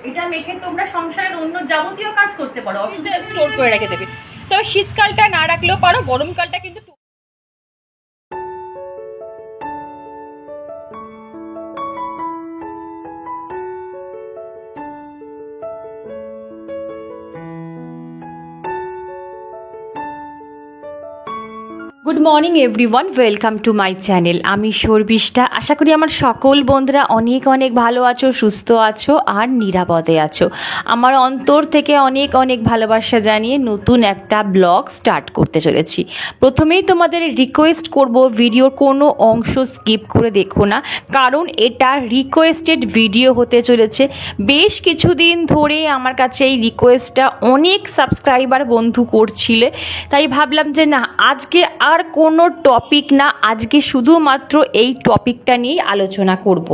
এটা মেখে তোমরা সংসারের অন্য যাবতীয় কাজ করতে পারো, অসুবিধা স্টোর করে রেখে দেবে। তবে শীতকালটা না রাখলেও পারো, গরমকালটা কিন্তু good morning everyone, welcome to my channel. আমি শর্বিষ্ঠা। আশা করি আমার সকল বন্ধুরা অনেক অনেক ভালো আছো, সুস্থ আছো আর নিরাপদে আছো। আমার অন্তর থেকে অনেক অনেক ভালোবাসা জানিয়ে নতুন একটা ব্লগ স্টার্ট করতে চলেছি। প্রথমেই তোমাদের রিকোয়েস্ট করব, ভিডিওর কোনো অংশ স্কিপ করে দেখো না, কারণ এটা রিকোয়েস্টেড ভিডিও হতে চলেছে। বেশ কিছুদিন ধরে আমার কাছে এই রিকোয়েস্টটা অনেক সাবস্ক্রাইবার বন্ধু করছিলে, তাই ভাবলাম যে না, আজকে আর কোনো টপিক না, আজকে শুধুমাত্র এই টপিকটা নিয়েই আলোচনা করব।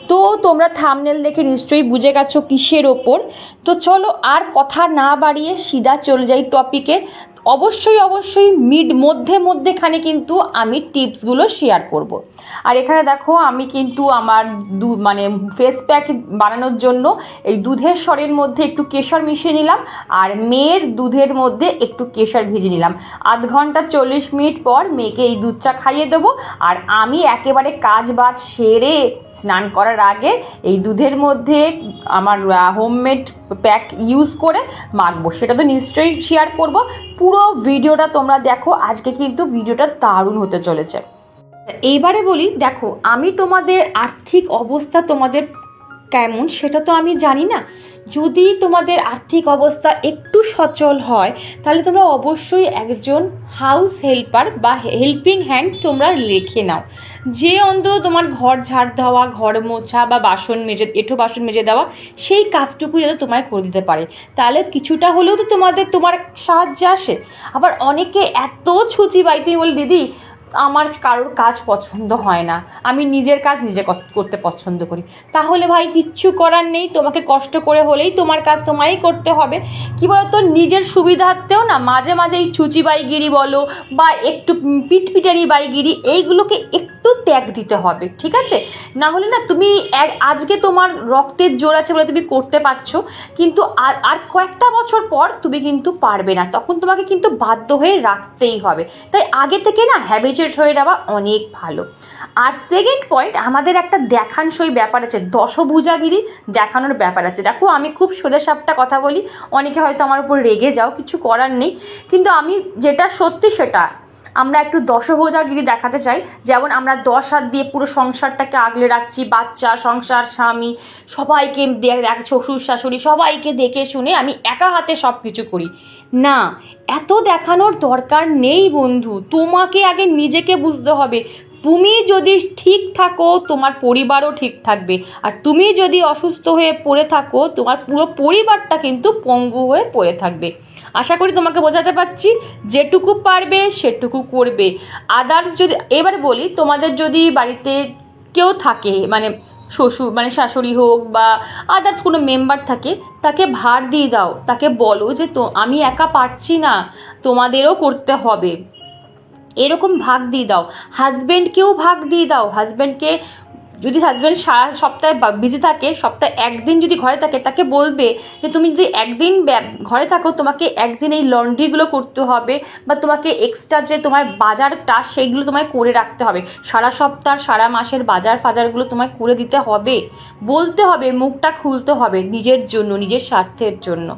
তো তোমরা থাম্বনেল দেখে নিশ্চয়ই বুঝে গেছো কিসের ওপর। তো চলো আর কথা না বাড়িয়ে সিধা চলে যাই টপিকে। অবশ্যই মধ্যেখানে কিন্তু আমি টিপসগুলো শেয়ার করব। আর এখানে দেখো, আমি কিন্তু আমার ফেস প্যাক বানানোর জন্য এই দুধের স্বরের মধ্যে একটু কেশর মিশিয়ে নিলাম, আর মেয়ের দুধের মধ্যে একটু কেশর ভিজিয়ে নিলাম। আধ ঘন্টা 40 মিনিট পর মেয়েকে এই দুধটা খাইয়ে দেবো। আর আমি একেবারে কাজ বাজ সেরে স্নান করার আগে এই দুধের মধ্যে আমার হোমমেড প্যাক ইউজ করে মাখবো, সেটা তো নিশ্চয়ই শেয়ার করব। পুরো ভিডিওটা তোমরা দেখো, আজকে কিন্তু ভিডিওটা দারুণ হতে চলেছে। এইবারে বলি, দেখো আমি তোমাদের আর্থিক অবস্থা তোমাদের কেমন সেটা তো আমি জানি না। যদি তোমাদের আর্থিক অবস্থা একটু সচল হয়, তাহলে তোমরা অবশ্যই একজন হাউস হেল্পার বা হেল্পিং হ্যান্ড তোমরা রেখে নাও, যে অন্তত তোমার ঘর ঝাড় দেওয়া, ঘর মোছা বা বাসন মেজে দেওয়া, সেই কাজটুকু যাতে তোমায় করে দিতে পারে। তাহলে কিছুটা হলেও তো তোমার সাহায্যে আসে। আবার অনেকে এত ছুচি বাই, তুমি বলি দিদি আমার কারোর কাজ পছন্দ হয় না, আমি নিজের কাজ নিজে করতে পছন্দ করি। তাহলে ভাই কিচ্ছু করার নেই, তোমাকে কষ্ট করে হলেই তোমার কাজ তোমারই করতে হবে। কি বলতো, নিজের সুবিধার্থেও না মাঝে মাঝে এই ছুচি বাইগিরি বলো বা একটু পিটপিটারি বাইগিরি, এইগুলোকে একটু ত্যাগ দিতে হবে, ঠিক আছে? না হলে না তুমি আজকে তোমার রক্তের জোর আছে বলে তুমি করতে পারছো, কিন্তু আর কয়েকটা বছর পর তুমি কিন্তু পারবে না, তখন তোমাকে কিন্তু বাধ্য হয়ে রাখতেই হবে। তাই আগে থেকে না হ্যাবিচুয়েট হয়ে যাওয়া অনেক ভালো। আর সেকেন্ড পয়েন্ট, আমাদের একটা দেখানসই ব্যাপার আছে, দশভুজাগিরি দেখানোর ব্যাপার আছে। দেখো আমি খুব সোজা সাপটা কথা বলি, অনেকে হয়তো আমার উপর রেগে যাও, কিছু করার নেই, কিন্তু আমি যেটা সত্যি সেটা। আমরা একটু দশভুজাগিরি দেখাতে চাই, যেমন আমরা 10 হাত দিয়ে পুরো সংসারটাকে আগলে রাখছি, বাচ্চা, সংসার, স্বামী, সবাইকে শ্বশুর শাশুড়ি সবাইকে দেখে শুনে আমি একা হাতে সব কিছু করি না। এত দেখানোর দরকার নেই বন্ধু, তোমাকে আগে নিজেকে বুঝতে হবে। তুমি যদি ঠিক থাকো, তোমার পরিবারও ঠিক থাকবে, আর তুমি যদি অসুস্থ হয়ে পড়ে থাকো, তোমার পুরো পরিবারটা কিন্তু পঙ্গু হয়ে পড়ে থাকবে। আশা করি তোমাকে বোঝাতে পারছি। যেটুকু পারবে সেটুকু করবে। আদার্স যদি এবার বলি, তোমাদের যদি বাড়িতে কেউ থাকে, শ্বশুর শাশুড়ি হোক বা আদার্স কোনো মেম্বার থাকে, তাকে ভার দিয়ে দাও, তাকে বলো যে তো আমি একা পারছি না, তোমাদেরও করতে হবে, এরকম ভাগ দিয়ে দাও। হাজব্যান্ডকেও ভাগ দিয়ে দাও। হাজব্যান্ডকে যদি হাজব্যান্ড সারা সপ্তাহে বিজি থাকে, সপ্তাহে একদিন যদি ঘরে থাকে, তাকে বলবে যে তুমি যদি একদিন ঘরে থাকো, তোমাকে একদিন এই লন্ড্রিগুলো করতে হবে, বা তোমাকে এক্সট্রা যে তোমার বাজারটা সেইগুলো তোমায় করে রাখতে হবে, সারা সপ্তাহ সারা মাসের ফাজারগুলো তোমায় করে দিতে হবে। বলতে হবে, মুখটা খুলতে হবে নিজের জন্য, নিজের স্বার্থের জন্য।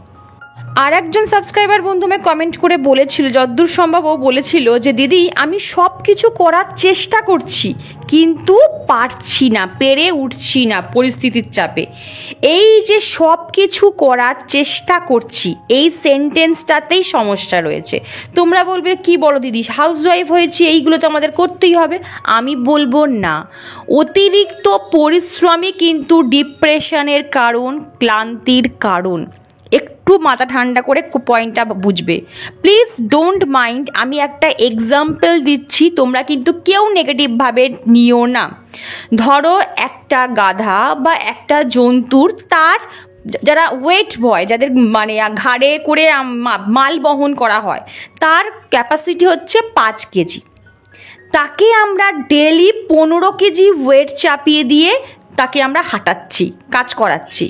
আর একজন সাবস্ক্রাইবার বন্ধু আমায় কমেন্ট করে বলেছিল, যতদূর সম্ভব ও বলেছিল যে দিদি আমি সব কিছু করার চেষ্টা করছি, কিন্তু পারছি না, পেরে উঠছি না পরিস্থিতির চাপে। এই যে সব কিছু করার চেষ্টা করছি, এই সেন্টেন্সটাতেই সমস্যা রয়েছে। তোমরা বলবে কি বলো দিদি, হাউসওয়াইফ হয়েছি, এইগুলো তো আমাদের করতেই হবে। আমি বলবো না, অতিরিক্ত পরিশ্রমই কিন্তু ডিপ্রেশনের কারণ, ক্লান্তির কারণ। একটু মাথা ঠান্ডা করে পয়েন্টটা বুঝবে, প্লিজ ডোন্ট মাইন্ড। আমি একটা এক্সাম্পল দিচ্ছি, তোমরা কিন্তু কেউ নেগেটিভভাবে নিও না। ধরো একটা গাধা বা একটা জন্তুর, তার যারা ওয়েট বয়, যাদের ঘাড়ে করে মাল বহন করা হয়, তার ক্যাপাসিটি হচ্ছে 5 কেজি। তাকে আমরা ডেলি 15 কেজি ওয়েট চাপিয়ে দিয়ে তাকে আমরা হাঁটাচ্ছি, কাজ করাচ্ছি,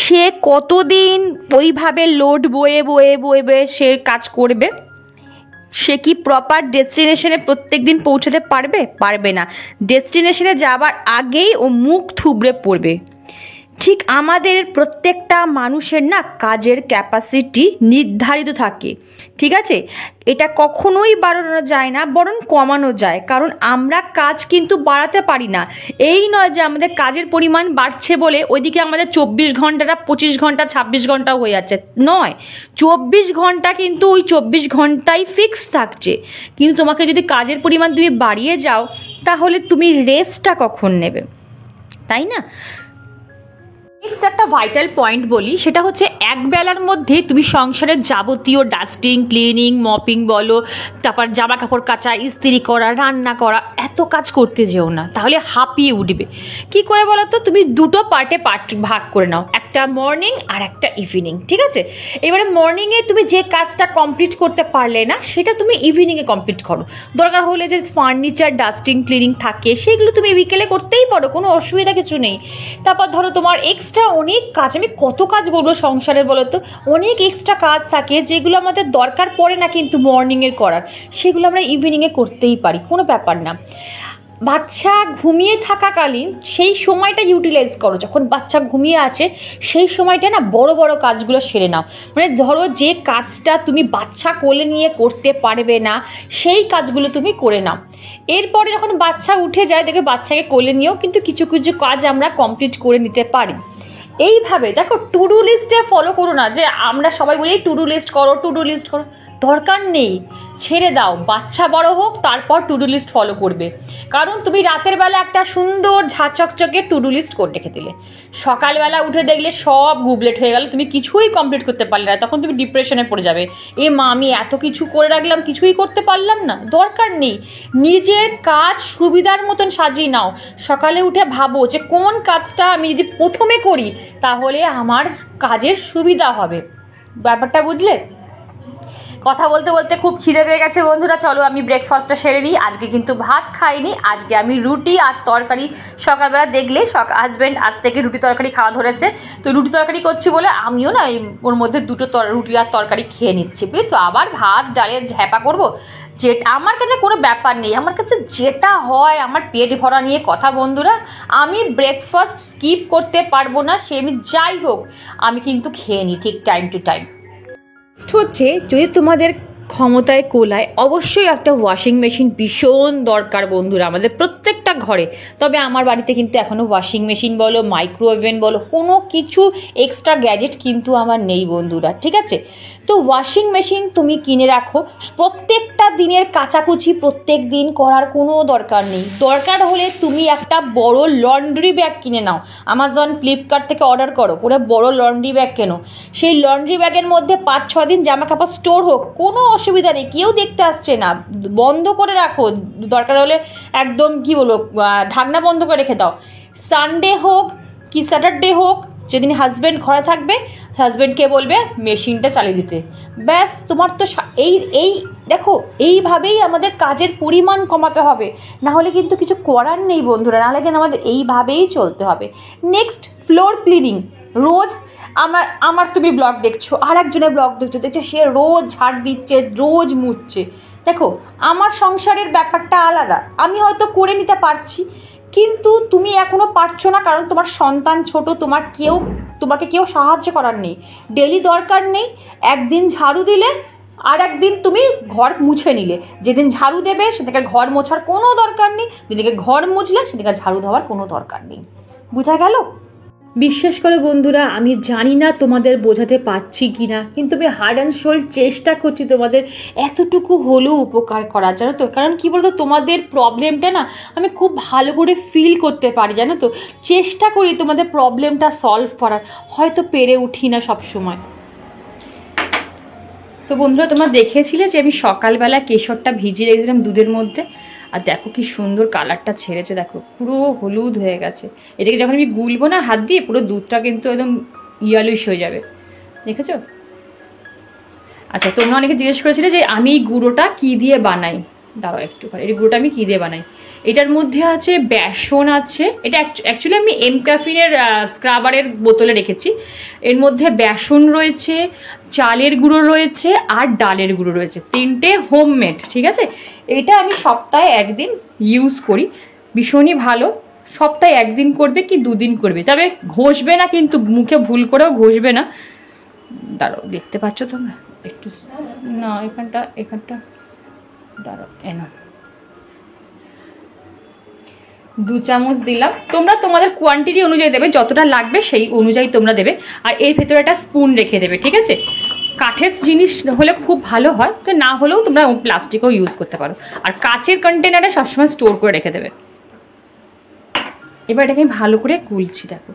সে কতদিন ওইভাবে লোড বয়ে বয়ে বয়ে বয়ে সে কাজ করবে? সে কি প্রপার ডেস্টিনেশনে প্রত্যেক দিন পৌঁছাতে পারবে? পারবে না। ডেস্টিনেশনে যাবার আগেই ও মুখ থুবড়ে পড়বে। ঠিক আমাদের প্রত্যেকটা মানুষের না কাজের ক্যাপাসিটি নির্ধারিত থাকে, ঠিক আছে? এটা কখনোই বাড়ানো যায় না, বরং কমানো যায়, কারণ আমরা কাজ কিন্তু বাড়াতে পারি না। এই নয় যে আমাদের কাজের পরিমাণ বাড়ছে বলে ওইদিকে আমাদের 24 ঘন্টাটা 25 ঘন্টা 26 ঘন্টা হয়ে যাচ্ছে, নয়। 24 ঘন্টা কিন্তু ওই 24 ঘন্টাই ফিক্স থাকছে, কিন্তু তোমাকে যদি কাজের পরিমাণ তুমি বাড়িয়ে যাও তাহলে তুমি রেস্টটা কখন নেবে, তাই না? নেক্সট একটা ভাইটাল পয়েন্ট বলি, সেটা হচ্ছে এক বেলার মধ্যে তুমি সংসারের যাবতীয় ডাস্টিং, ক্লিনিং, মপিং বলো, তারপর জামা কাপড় কাচা, ইস্ত্রি করা, রান্না করা, এত কাজ করতে যেও না, তাহলে হাঁপিয়ে উঠবে। কি করে বলো তো? তুমি দুটো পার্টে ভাগ করে নাও, একটা মর্নিং আর একটা ইভিনিং, ঠিক আছে? এবারে মর্নিংয়ে তুমি যে কাজটা কমপ্লিট করতে পারলে না সেটা তুমি ইভিনিংয়ে কমপ্লিট করো। দরকার হলে যে ফার্নিচার ডাস্টিং ক্লিনিং থাকে সেগুলো তুমি বিকেলে করতেই পারো, কোনো অসুবিধা কিছু নেই। তারপর ধরো তোমার এক্সট্রা অনেক কাজ, আমি কত কাজ বলবো সংসারের বলো তো, অনেক এক্সট্রা কাজ থাকে যেগুলো আমাদের দরকার পড়ে না কিন্তু মর্নিংয়ের করার, সেগুলো আমরা ইভিনিংয়ে করতেই পারি, কোনো ব্যাপার না। বাচ্চা ঘুমিয়ে থাকাকালীন সেই সময়টা ইউটিলাইজ করো, যখন বাচ্চা ঘুমিয়ে আছে সেই সময়টা না বড় বড় কাজগুলো সেরে নাও। মানে ধরো যে কাজটা তুমি বাচ্চা কোলে নিয়ে করতে পারবে না সেই কাজগুলো তুমি করে নাও। এরপরে যখন বাচ্চা উঠে যায় দেখে বাচ্চাকে কোলে নিয়েও কিন্তু কিছু কিছু কাজ আমরা কমপ্লিট করে নিতে পারি। এইভাবে দেখো, টু ডু লিস্টে ফলো করো না, যে আমরা সবাই বলি টু ডু লিস্ট করো, টু ডু লিস্ট করো, দরকার নেই, ছেড়ে দাও। বাচ্চা বড় হোক তারপর টু ডু লিস্ট ফলো করবে। কারণ তুমি রাতের বেলা একটা সুন্দর ঝাঁচকচকে টু ডু লিস্ট করে রেখে দিলে, সকালবেলা উঠে দেখলে সব গুবলেট হয়ে গেল, তুমি কিছুই কমপ্লিট করতে পারলে না, তখন তুমি ডিপ্রেশনে পড়ে যাবে। এ মা, আমি এত কিছু করে রাখলাম কিছুই করতে পারলাম না। দরকার নেই, নিজের কাজ সুবিধার মতন সাজিয়ে নাও। সকালে উঠে ভাবো যে কোন কাজটা আমি যদি প্রথমে করি তাহলে আমার কাজের সুবিধা হবে। ব্যাপারটা বুঝলে? কথা বলতে বলতে খুব খিদে পেয়ে গেছে বন্ধুরা, চলো আমি ব্রেকফাস্টটা সেরে নিই। আজকে কিন্তু ভাত খাইনি, আজকে আমি রুটি আর তরকারি, সকালবেলা দেখলে হাজব্যান্ড আজ থেকে রুটি তরকারি খাওয়া ধরেছে, তো রুটি তরকারি করছি বলে আমিও না ওর মধ্যে দুটো রুটি আর তরকারি খেয়ে নিচ্ছি, বুঝলি তো? আবার ভাত ডালের ঝ্যাপা করবো? যেটা আমার কাছে কোনো ব্যাপার নেই, আমার কাছে যেটা হয় আমার পেট ভরা নিয়ে কথা বন্ধুরা। আমি ব্রেকফাস্ট স্কিপ করতে পারবো না, সে আমি যাই হোক আমি কিন্তু খেয়ে নিই ঠিক টাইম টু টাইম। হচ্ছে যদি তোমাদের ক্ষমতায় কোলায় অবশ্যই একটা ওয়াশিং মেশিন ভীষণ দরকার বন্ধুরা, আমাদের প্রত্যেকটা ঘরে। তবে আমার বাড়িতে কিন্তু এখনও ওয়াশিং মেশিন বলো, মাইক্রোওভেন বলো, কোনো কিছু এক্সট্রা গ্যাজেট কিন্তু আমার নেই বন্ধুরা, ঠিক আছে? তো ওয়াশিং মেশিন তুমি কিনে রাখো, প্রত্যেকটা দিনের কাচাকুচি প্রত্যেক দিন করার কোনো দরকার নেই। দরকার হলে তুমি একটা বড় লন্ড্রি ব্যাগ কিনে নাও, আমাজন ফ্লিপকার্ট থেকে অর্ডার করো, করে বড় লন্ড্রি ব্যাগ কেনো। সেই লন্ড্রি ব্যাগের মধ্যে 5-6 দিন জামা কাপড় স্টোর হোক, কোনো অসুবিধা নেই, কেউ দেখতে আসছে না, বন্ধ করে রাখো। দরকার হলে একদম কি বলো, ঢাকনা বন্ধ করে রেখে দাও। সানডে হোক কি স্যাটারডে হোক, যেদিন হাজব্যান্ড ঘরে থাকবে হাজব্যান্ডকে বলবে মেশিনটা চালিয়ে দিতে, ব্যাস। তোমার তো এই দেখো, এইভাবেই আমাদের কাজের পরিমাণ কমাতে হবে, না হলে কিন্তু কিছু করার নেই বন্ধুরা, নাহলে কিন্তু আমাদের এইভাবেই চলতে হবে। Next, floor cleaning. রোজ আমার তুমি ব্লগ দেখছো, আর একজনের ব্লগ দেখছো, সে রোজ ঝাড় দিচ্ছে, রোজ মুছছে। দেখো, আমার সংসারের ব্যাপারটা আলাদা, আমি হয়তো করে নিতে পারছি, কিন্তু তুমি এখনও পারছো না, কারণ তোমার সন্তান ছোট, তোমাকে কেউ সাহায্য করার নেই। ডেলি দরকার নেই, একদিন ঝাড়ু দিলে আর একদিন তুমি ঘর মুছে নিলে। যেদিন ঝাড়ু দেবে সেদিকে ঘর মোছার কোনো দরকার নেই, যেদিকে ঘর মুছলে সেদিকে ঝাড়ু দেওয়ার কোনো দরকার নেই। বোঝা গেল? বিশ্বাস করে বন্ধুরা, আমি জানি না তোমাদের বোঝাতে পারছি কি না, কিন্তু আমি হার্ড অ্যান্ড সোল চেষ্টা করছি তোমাদের এতটুকু হলেও উপকার করার, জানো তো? কারণ কী বলতো, তোমাদের প্রবলেমটা না আমি খুব ভালো করে ফিল করতে পারি, জানো তো? চেষ্টা করি তোমাদের প্রবলেমটা সলভ করার, হয়তো পেরে উঠি না সব সময়। তো বন্ধুরা, তোমরা দেখেছিলে যে আমি সকালবেলা কেশরটা ভিজিয়ে রেখেছিলাম দুধের মধ্যে, আর দেখো কি সুন্দর কালারটা ছেড়েছে, দেখো পুরো হলুদ হয়ে গেছে। এটাকে যখন আমি গুলবো না হাত দিয়ে, পুরো দুধটা কিন্তু একদম ইয়েলোইশ হয়ে যাবে, দেখেছো? আচ্ছা, তোমরা অনেকে জিজ্ঞেস করেছিলে যে আমি এই গুঁড়োটা কী দিয়ে বানাই। দাঁড়াও একটু করে, এই গুঁড়োটা আমি কী দিয়ে বানাই, এটার মধ্যে আছে বেসন আছে, এটা অ্যাকচুয়ালি আমি এম ক্যাফিনের স্ক্রাবারের বোতলে রেখেছি। এর মধ্যে বেসন রয়েছে, চালের গুঁড়ো রয়েছে আর ডালের গুঁড়ো রয়েছে, তিনটে হোমমেড, ঠিক আছে। এটা আমি সপ্তাহে একদিন ইউজ করি, ভীষণই ভালো। সপ্তাহে একদিন করবে কি দুদিন করবে, তবে ঘষবে না কিন্তু, মুখে ভুল করেও ঘষবে না। দাঁড়াও, দেখতে পাচ্ছ তোমরা একটু, না এখানটা দাঁড়াও, এনো 2 চামচ দিলাম। তোমরা তোমাদের কোয়ান্টিটি অনুযায়ী দেবে, যতটা লাগবে সেই অনুযায়ী তোমরা দেবে। আর এর ভেতরে একটা স্পুন রেখে দেবে, ঠিক আছে। কাঠের জিনিস হলে খুব ভালো হয়, তো না হলেও তোমরা প্লাস্টিকও ইউজ করতে পারো। আর কাচের কন্টেনারে সবসময় স্টোর করে রেখে দেবে। এবার এটাকে আমি ভালো করে গুলছি, দেখো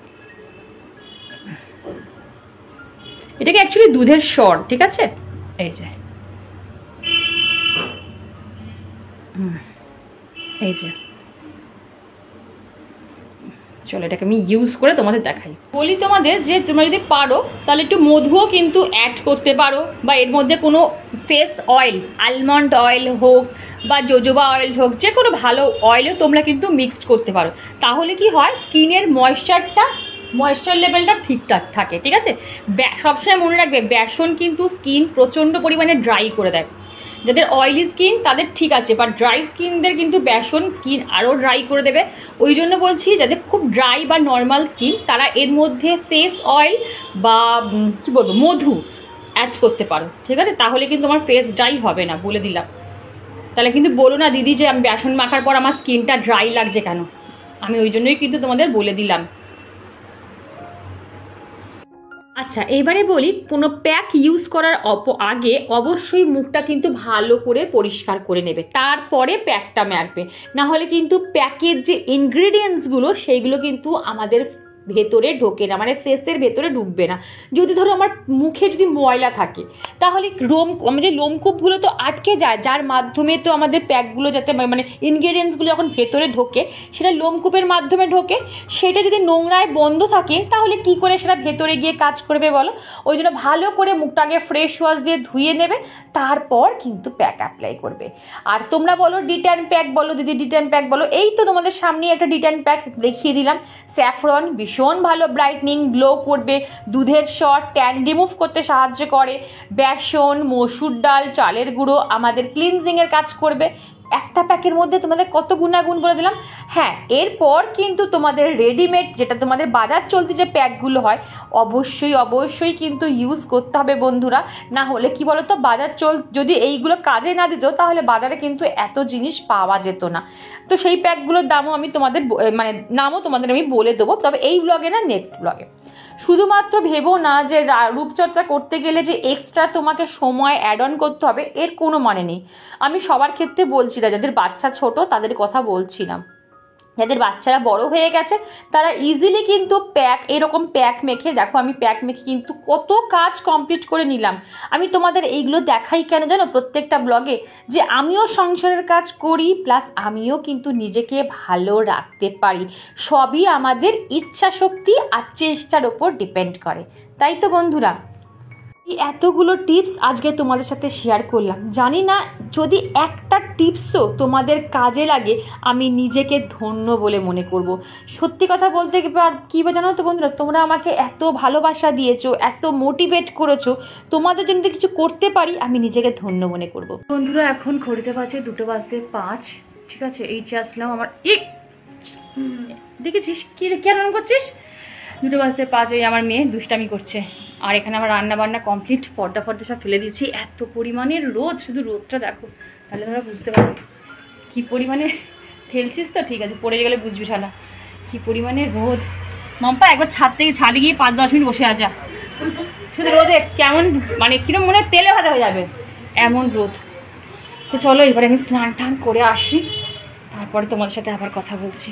এটাকে অ্যাকচুয়ালি দুধের স্বর, ঠিক আছে। এই যে এই যে, চলো এটাকে আমি ইউজ করে তোমাদের দেখাই। বলি তোমাদের যে তোমরা যদি পারো তাহলে একটু মধুও কিন্তু অ্যাড করতে পারো, বা এর মধ্যে কোনো ফেস অয়েল, আলমন্ড অয়েল হোক বা জোজোবা অয়েল হোক, যে কোনো ভালো অয়েলও তোমরা কিন্তু মিক্সড করতে পারো। তাহলে কি হয়, স্কিনের ময়েশ্চার লেভেলটা ঠিকঠাক থাকে, ঠিক আছে। সবসময় মনে রাখবে, বেসন কিন্তু স্কিন প্রচণ্ড পরিমাণে ড্রাই করে দেয়। যাদের অয়েলি স্কিন তাদের ঠিক আছে, বাট ড্রাই স্কিনদের কিন্তু বেসন স্কিন আরও ড্রাই করে দেবে। ওই জন্য বলছি, যাদের খুব ড্রাই বা নর্মাল স্কিন তারা এর মধ্যে ফেস অয়েল বা কী বলবো মধু অ্যাড করতে পারো, ঠিক আছে। তাহলে কিন্তু আমার ফেস ড্রাই হবে না, বলে দিলাম। তাহলে কিন্তু বলো না দিদি যে আমি বেসন মাখার পর আমার স্কিনটা ড্রাই লাগছে কেন, আমি ওই জন্যই কিন্তু তোমাদের বলে দিলাম। আচ্ছা, এবারে বলি, কোনো প্যাক ইউজ করার আগে অবশ্যই মুখটা কিন্তু ভালো করে পরিষ্কার করে নেবে, তারপরে প্যাকটা মাখবে। না হলে কিন্তু প্যাকের যে ইনগ্রিডিয়েন্টসগুলো সেইগুলো কিন্তু আমাদের ভেতরে ঢোকে না, মানে ফেসের ভেতরে ঢুকবে না। যদি ধরো আমার মুখে যদি ময়লা থাকে, তাহলে আমাদের লোমকূপগুলো তো আটকে যায়, যার মাধ্যমে তো আমাদের প্যাকগুলো যাতে মানে ইনগ্রিডিয়েন্টসগুলো যখন ভেতরে ঢোকে সেটা লোমকূপের মাধ্যমে ঢোকে। সেটা যদি নোংরায় বন্ধ থাকে তাহলে কি করে সেটা ভেতরে গিয়ে কাজ করবে বলো। ওই জন্য ভালো করে মুখটাকে ফ্রেশ ওয়াশ দিয়ে ধুয়ে নেবে, তারপর কিন্তু প্যাক অ্যাপ্লাই করবে। আর তোমরা বলো ডিট্যান প্যাক বলো, দিদি ডিট্যান প্যাক বলো, এই তো তোমাদের সামনে একটা ডিট্যান প্যাক দেখিয়ে দিলাম। স্যাফরন ভীষণ ভালো ব্রাইটনিং, গ্লো করবে। দুধের স্বর ট্যান রিমুভ করতে সাহায্য করে। বেসন, মসুর ডাল, চালের গুঁড়ো আমাদের ক্লিনজিংয়ের কাজ করবে। একটা প্যাকের মধ্যে তোমাদের কত গুণাগুণ বলে দিলাম। হ্যাঁ, এরপর কিন্তু তোমাদের রেডিমেড যেটা তোমাদের বাজার চলতি যে প্যাকগুলো হয় অবশ্যই কিন্তু ইউজ করতে হবে বন্ধুরা। না হলে কি বলতো, যদি এইগুলো কাজে না দিত তাহলে বাজারে কিন্তু এত জিনিস পাওয়া যেত না। তো সেই প্যাকগুলোর দামও আমি তোমাদের নামও তোমাদের আমি বলে দেবো, তবে এই ব্লগে না, নেক্সট ব্লগে। শুধুমাত্র ভেবো না যে রূপচর্চা করতে গেলে যে এক্সট্রা তোমাকে সময় অ্যাড অন করতে হবে, এর কোনো মানে নেই। আমি সবার ক্ষেত্রে বলছি না, যাদের বাচ্চা ছোট তাদের কথা বলছি না। যাদের বাচ্চারা বড় হয়ে গেছে তারা ইজিলি কিন্তু এরকম প্যাক মেখে, দেখো আমি প্যাক মেখে কিন্তু কত কাজ কমপ্লিট করে নিলাম। আমি তোমাদের এইগুলো দেখাই কেন জানো প্রত্যেকটা ব্লগে, যে আমিও সংসারের কাজ করি, প্লাস আমিও কিন্তু নিজেকে ভালো রাখতে পারি। সবই আমাদের ইচ্ছা শক্তি আর চেষ্টার ওপর ডিপেন্ড করে, তাই তো বন্ধুরা। এতগুলো টিপস আজকে তোমাদের সাথে শেয়ার করলাম। জানি না যদি একটা টিপসও তোমাদের কাজে লাগে আমি নিজেকে ধন্য বলে মনে করব। সত্যি কথা বলতে কী বা জানো তো বন্ধুরা, তোমরা আমাকে এত ভালোবাসা দিয়েছো, এত মোটিভেট করেছো, তোমাদের জন্য কিছু করতে পারি আমি নিজেকে ধন্য মনে করব। বন্ধুরা এখন ঘড়িতে বাজে 2:05, ঠিক আছে। এই আসলাম আমার দেখেছিস কি কেন করছিস, 2:05 ওই আমার মেয়ে দুষ্টামি করছে। আর এখানে আমার রান্না বান্না কমপ্লিট, পর্দা সব ফেলে দিয়েছি। এত পরিমাণের রোদ, শুধু রোদটা দেখো, তাহলে তোমরা বুঝতে পারবে কী পরিমাণে ঠেলছিস। তো ঠিক আছে, পড়ে গেলে বুঝবি শালা কী পরিমাণে রোদ। মাম্পা একবার ছাদে গিয়ে 5-10 মিনিট বসে আছে, শুধু রোদে কেমন মানে কিরম মনে হয় তেলে ভাজা হয়ে যাবে এমন রোদ। তো চলো এবারে আমি স্নান টান করে আসি, তারপরে তোমাদের সাথে আবার কথা বলছি।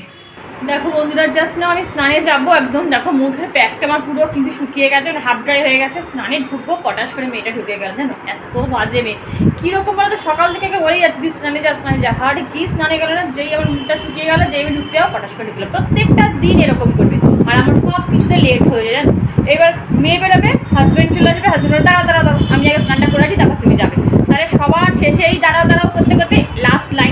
দেখো বন্ধুরা, জাস্ট না আমি স্নানে যাবো একদম। দেখো মুখের প্যাকটা আমার পুরো কিন্তু শুকিয়ে গেছে, হাফ ড্রাই হয়ে গেছে। স্নানে ঢুকবো, পটাশ করে মেয়েটা ঢুকে গেল, জানো এত বাজে মেয়ে। কীরকম বলো তো, সকাল থেকে বলেই যাচ্ছে তুই স্নানে যা হাড় কি স্নানে গেলো না, যেই আমার মুখটা শুকিয়ে গেলো, যেই আমি ঢুকতে যাবো পটাশ করে ঢুকলো। প্রত্যেকটা দিন এরকম করবে, আর আমার সব কিছুতে লেট হয়ে যায় জানো। এবার মেয়ে বেরোবে, হাজব্যান্ড চলে আসবে, হাজব্যান্ড দাঁড়াও আমি আগে স্নানটা করে আসি, তারপর তুমি যাবে। তাহলে সবার শেষে এই দাঁড়াও করতে করতে লাস্ট লাইন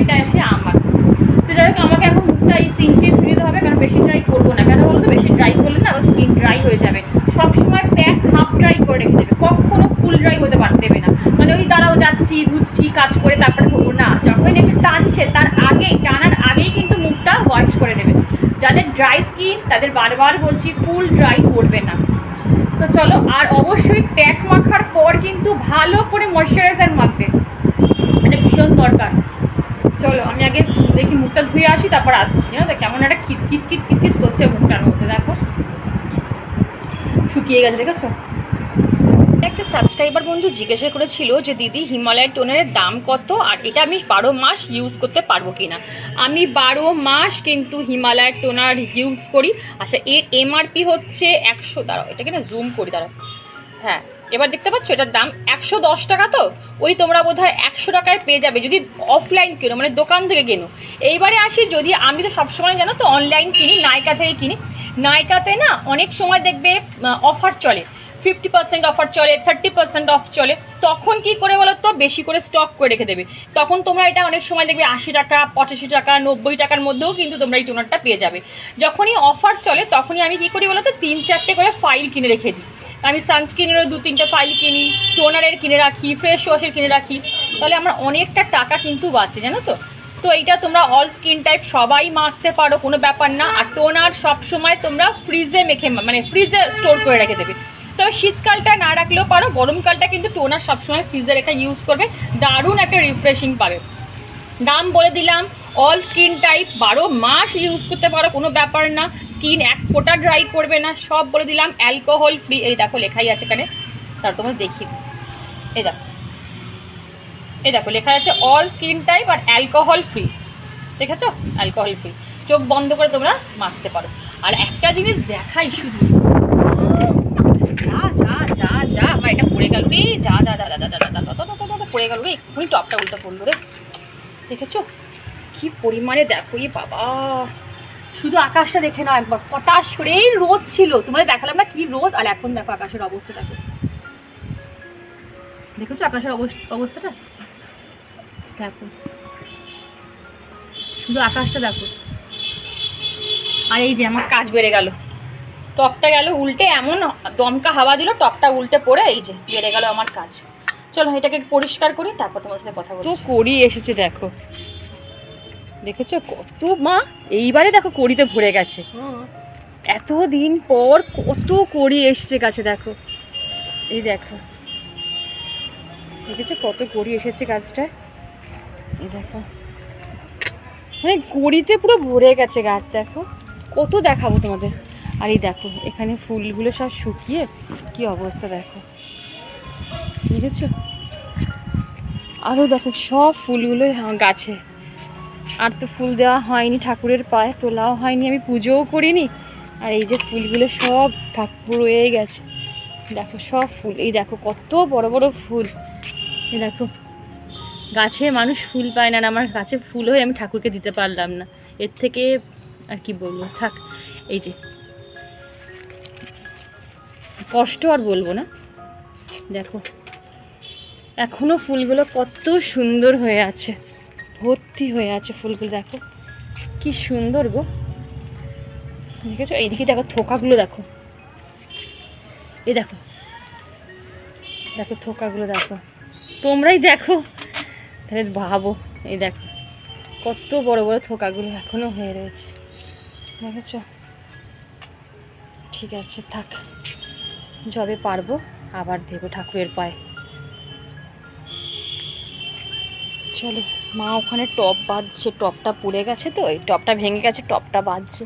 ধুচ্ছি কাজ করে তারপরে ধোবো না, যখন একটু টানছে তার আগেই, টানার আগেই কিন্তু মুখটা ওয়াশ করে নেবে। যাদের ড্রাই স্কিন তাদের বারবার বলছি ফুল ড্রাই করবে না। তো চলো, আর অবশ্যই প্যাক মাখার পর কিন্তু ভালো করে ময়শ্চারাইজার মাখবে, এটা ভীষণ দরকার। চলো আমি আগে দেখি মুখটা ধুয়ে আসি, তারপর আসছি। জানো তো কেমন একটা খিচখিচ করছে মুখটার মধ্যে, দেখো শুকিয়ে গেছে, দেখেছো? একটা সাবস্ক্রাইবার বন্ধু জিজ্ঞাসা করেছিল যে দিদি হিমালয় টোনারের দাম কত, আর এটা আমি 12 মাস ইউজ করতে পারবো কিনা। আমি 12 মাস কিন্তু হিমালয় টোনার ইউজ করি। আচ্ছা, এর এমআরপি হচ্ছে 100, দাঁড়াও এটাকে না জুম করি, দাঁড়াও, হ্যাঁ এবার দেখতে পাচ্ছ এটার দাম 110 টাকা। তো ওই তোমরা বোধহয় 100 টাকায় পেয়ে যাবে যদি অফলাইন কেনো, মানে দোকান থেকে কেনো। এইবারে আসি, যদি আমি তো সবসময় জানো তো অনলাইন কিনি, নাইকা থেকে কিনি। নাইকাতে না অনেক সময় দেখবে অফার চলে, 50% অফার চলে, 30% অফ চলে। তখন কি করে বলো তো, বেশি করে স্টক করে রেখে দেবে। তখন তোমরা এটা অনেক সময় দেখবে 80 টাকা, 85 টাকা, 90 টাকার মধ্যেও কিন্তু তোমরা এই টোনারটা পেয়ে যাবে। যখনই অফার চলে তখনই আমি কি করি বলো তো, 3-4টে করে ফাইল কিনে রেখে দিই। আমি সানস্ক্রিনেরও 2-3টে ফাইল কিনি, টোনারের কিনে রাখি, ফ্রেশ ওয়াশের কিনে রাখি, তাহলে আমার অনেকটা টাকা কিন্তু বাঁচে, জানো তো। তো এইটা তোমরা অল স্কিন টাইপ সবাই মাখতে পারো, কোনো ব্যাপার না। আর টোনার সবসময় তোমরা ফ্রিজে মেখে, মানে ফ্রিজে স্টোর করে রেখে দেবে। তবে শীতকালটা না রাখলেও পারো, গরমকালটা কিন্তু টোনার সবসময় ফ্রিজে রেখে ইউজ করবে, দারুণ একটা রিফ্রেশিং পাবে। দাম বলে দিলাম, অল স্কিন টাইপ 12 মাস ইউজ করতে পারো, কোনো ব্যাপার না। স্কিন এক ফোঁটা ড্রাই করবে না, সব বলে দিলাম। অ্যালকোহল ফ্রি, এই দেখো লেখাই আছে এখানে, তার তোমাদের দেখি, এই দেখো, এই দেখো লেখা আছে অল স্কিন টাইপ আর অ্যালকোহল ফ্রি, দেখেছো? Alcohol free. চোখ বন্ধ করে তোমরা মাখতে পারো। আর একটা জিনিস দেখাই শুধু, যা যা যা যা আমার এটা পড়ে গেল রে, যা যা যা যা যা পড়ে গেল রে, এক্ষুনি টপটা উল্টো পড়লো রে, দেখেছো কি পরিমাণে? দেখো এই বাবা, শুধু আকাশটা দেখে নাও একবার, হঠাৎ করে এই রোদ ছিল, তোমাদের দেখালাম না কি রোদ, আর এখন দেখো আকাশের অবস্থা, দেখো দেখেছো আকাশের অবস্থাটা, দেখো শুধু আকাশটা দেখো। আর এই যে আমার কাজ বেড়ে গেল, টপটা গেল উল্টে, এমন দমকা হাওয়া দিল, টপটা উল্টে পড়ে এই যে বেড়ে গেল আমার কাজ। চলো এটাকে পরিষ্কার করি, তারপর তোমার সাথে কথা বলবো। তো করি এসেছে দেখো, দেখেছো কত মা, এইবারে দেখো কড়িতে ভরে গেছে, এতদিন পর কত কড়ি এসছে গাছে, দেখো এই দেখো, দেখেছো কত কড়ি এসেছে গাছটায়, এই দেখো মানে কড়িতে পুরো ভরে গেছে গাছ, দেখো কত দেখাবো তোমাদের। আর এই দেখো এখানে ফুলগুলো সব শুকিয়ে কি অবস্থা, দেখো দেখেছো? আরও দেখো সব ফুলগুলো গাছে, আর তো ফুল দেওয়া হয়নি, ঠাকুরের পায়ে তোলাও হয়নি, আমি পুজোও করিনি। আর এই যে ফুলগুলো সব ঠাকুর রয়ে গেছে, দেখো সব ফুল, এই দেখো কত বড় বড় ফুল, এই দেখো গাছে মানুষ ফুল পায় না, আমার গাছে ফুল হয়ে আমি ঠাকুরকে দিতে পারলাম না, এর থেকে আর কি বলবো, থাক। এই যে কষ্ট আর বলবো না, দেখো এখনো ফুলগুলো কত সুন্দর হয়ে আছে, ভর্তি হয়ে আছে ফুলগুলো, দেখো কি সুন্দর গো, দেখেছো? এইদিকে দেখো থোকাগুলো, দেখো এই দেখো, দেখো থোকাগুলো দেখো, তোমরাই দেখো তাহলে ভাবো, এই দেখো কত বড় বড় থোকাগুলো এখনো হয়ে রয়েছে, দেখেছো? ঠিক আছে থাক, যবে পারবো আবার দেবো ঠাকুরের পায়ে। চলো, মা ওখানে টপ বাঁধছে, টপটা পুড়ে গেছে তো, এই টপটা ভেঙে গেছে, টপটা বাঁধছে।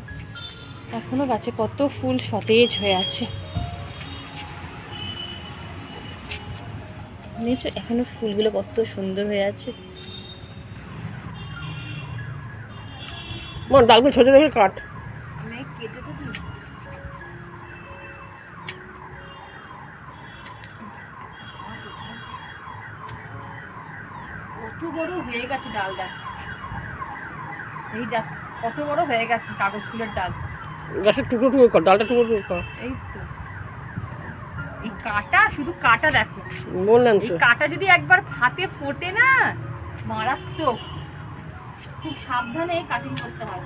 এখনো গাছে কত ফুল সতেজ হয়ে আছে, বুঝেছো? এখনো ফুলগুলো কত সুন্দর হয়ে আছে। ডালগুলো ছোট ছোট কাট, কেটে তো দিই। কত বড় হয়ে গেছে ডাল, দেখ এই দেখ কত বড় হয়ে গেছে কাগজ ফুলের ডাল, গাছের টুকরো টুকরো কর, ডালটা টুকরো টুকরো কর। এই তো এই কাটা, শুধু কাটা দেখো, বললাম তো, এই কাটা যদি একবার হাতে ফোটে না মারাত্মক, খুব সাবধানে কাটিং করতে হয়।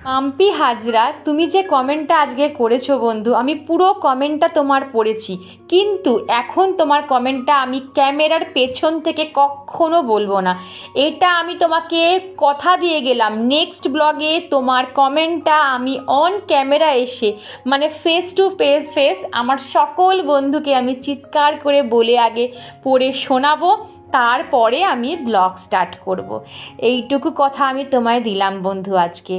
মাম্পি হাজরা, তুমি যে কমেন্টটা আজকে করেছো বন্ধু, আমি পুরো কমেন্টটা তোমার পড়েছি, কিন্তু এখন তোমার কমেন্টটা আমি ক্যামেরার পেছন থেকে কখনো বলবো না। এটা আমি তোমাকে কথা দিয়ে গেলাম, নেক্সট ব্লগে তোমার কমেন্টটা আমি অন ক্যামেরা এসে, মানে ফেস টু ফেস আমার সকল বন্ধুকে আমি চিৎকার করে বলে আগে পড়ে শোনাবো, তারপরে আমি ব্লগ স্টার্ট করব। এইটুকু কথা আমি তোমায় দিলাম বন্ধু আজকে।